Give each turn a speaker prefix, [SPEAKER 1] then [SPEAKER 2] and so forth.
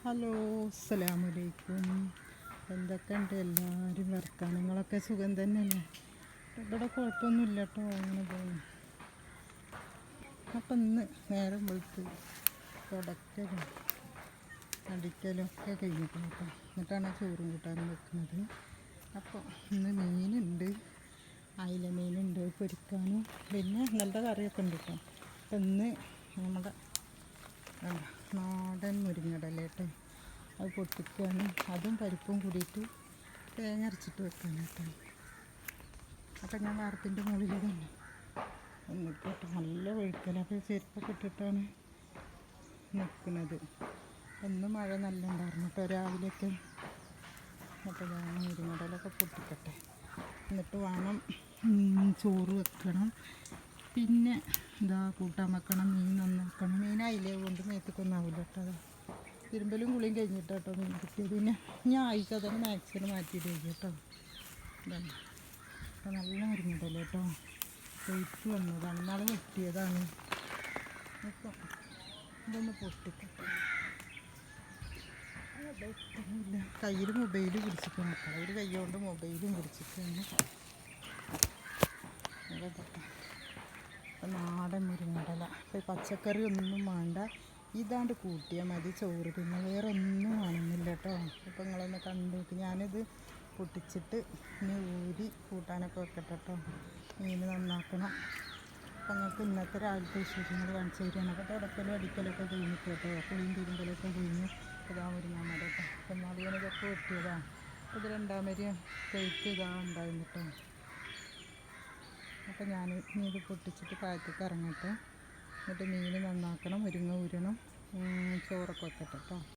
[SPEAKER 1] Hello, അസ്സലാമലൈക്കും. എന്തൊക്കെയുണ്ട് എല്ലാവരും വർത്തമാനങ്ങളൊക്കെ? സുഖം തന്നെയല്ലേ? ഇവിടെ കുഴപ്പമൊന്നുമില്ല കേട്ടോ, അങ്ങനെ പോകുന്നു. അപ്പം ഇന്ന് നേരം വെളുത്ത് തുടക്കലും അടിക്കലും ഒക്കെ കഴിഞ്ഞിരിക്കണം കേട്ടോ. എന്നിട്ടാണ് ചോറും കൂട്ടാനും വെക്കുന്നത്. അപ്പോൾ ഇന്ന് മീനുണ്ട്, അയില മീനുണ്ട് പൊരിക്കാനും, പിന്നെ നല്ല കറിയൊക്കെ ഉണ്ട് കേട്ടോ. അപ്പം ഇന്ന് നമ്മുടെ നാടൻ മുരിങ്ങടല കേട്ടോ, അത് പൊട്ടിക്കാനും അതും പരിപ്പും കൂടിയിട്ട് തേങ്ങ അരച്ചിട്ട് വെക്കാൻ കേട്ടോ. അപ്പം ഞാൻ വാർപ്പിൻ്റെ മുകളിൽ തന്നെ എന്നിട്ട് നല്ല ഒഴുക്കല, അപ്പോൾ ചെരുപ്പൊക്കെ ഇട്ടിട്ടാണ് നിൽക്കുന്നത്. ഒന്ന് മഴ നല്ല ഉണ്ടായിരുന്നു കേട്ടോ രാവിലെയൊക്കെ. അപ്പോൾ ഞാൻ മുരിങ്ങടലൊക്കെ പൊട്ടിക്കട്ടെ, എന്നിട്ട് വേണം ചോറ് വെക്കണം. പിന്നെ ഇതാ കൂട്ടാൻ വെക്കണം, മീൻ നന്നാക്കണം. മീനായില്ലേ കൊണ്ട് മേത്തേക്കൊന്നാവില്ല കേട്ടോ. അതാ തിരുമ്പലും കുളിയും കഴിഞ്ഞിട്ട് കേട്ടോ മീൻ കിട്ടിയത്. പിന്നെ ഞാൻ അയച്ചതൊന്ന് മാക്സിന് മാറ്റിയിട്ട് കേട്ടോ. ഇതാണ് അപ്പോൾ നല്ല മുരിങ്ങടല കേട്ടോ, വെയിറ്റ് വന്നതാണ്, നാളെ വെട്ടിയതാണ്. അപ്പോൾ ഇതൊന്ന് പൊട്ടിക്കട്ടെ. കയ്യിൽ മൊബൈൽ പിടിച്ചിട്ട് നോക്കണം, ഒരു കൈ കൊണ്ട് മൊബൈലും പിടിച്ചിട്ടാണ്. നാടൻ മുരിങ്ങടല. അപ്പോൾ പച്ചക്കറി ഒന്നും വേണ്ട, ഇതാണ്ട് കൂട്ടിയാൽ മതി ചോറ്, പിന്നെ വേറെ ഒന്നും വേണമെന്നില്ല കേട്ടോ. അപ്പോൾ നിങ്ങളൊന്ന് കണ്ടിട്ട് ഞാനിത് പൊട്ടിച്ചിട്ട് ഇനി ഊരി കൂട്ടാനൊക്കെ വെക്കട്ടെ കേട്ടോ. മീൻ നന്നാക്കണം. അപ്പോൾ നിങ്ങൾക്ക് ഇന്നത്തെ രാവിലത്തെ വിശേഷങ്ങൾ കാണിച്ചു തരികയാണ്. അപ്പോൾ തുടക്കലും അടിക്കലൊക്കെ കഴിഞ്ഞിട്ട് കേട്ടോ, കുളിയും തിരുമ്പലൊക്കെ കഴിഞ്ഞു. ഇതാ മുരിങ്ങാൻ കേട്ടോ. അപ്പോൾ നാളികനൊക്കെ വെട്ടിയതാണ്. അപ്പോൾ ഇത് രണ്ടാമരി കയറ്റ് ഇതാ ഉണ്ടായിരുന്നു കേട്ടോ. അപ്പോൾ ഞാൻ ഇനി ഇത് പൊട്ടിച്ചിട്ട് താഴത്തേക്ക് ഇറങ്ങട്ടെ. എന്നിട്ട് മീൻ നന്നാക്കണം, മുരിങ്ങ ഊരണം, ചോറൊക്കെ വെക്കട്ടെ കേട്ടോ.